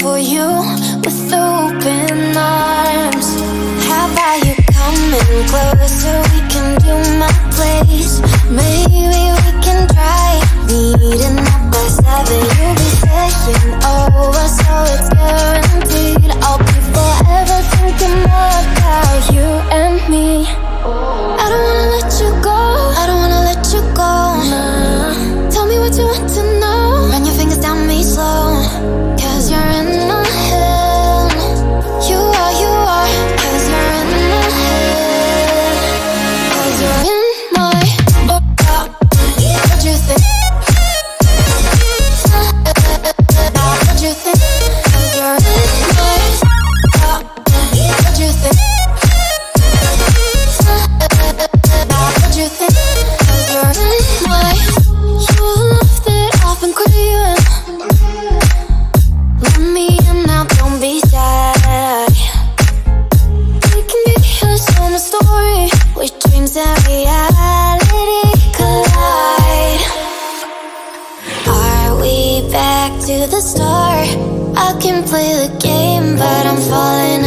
for you with open arms. How about you coming closer? We can do my place. Maybe we can try meeting up by 7. You'll be saying over, so it's guaranteed. I'll be forever thinking more about you and me. I don't wanna let you go. I don't wanna let you go. Nah. Tell me what you want to know. Run your fingers down me slow. 'Cause you're in my head. You are. 'Cause you're in my head. 'Cause you're in my what you think? What you think? 'Cause you're in my what you think? What you think? 'Cause you're in my you left it off and craving. Let me in now, don't be shy. We can be a summer story where dreams and reality collide. Are we back to the start? I can play the game, but I'm falling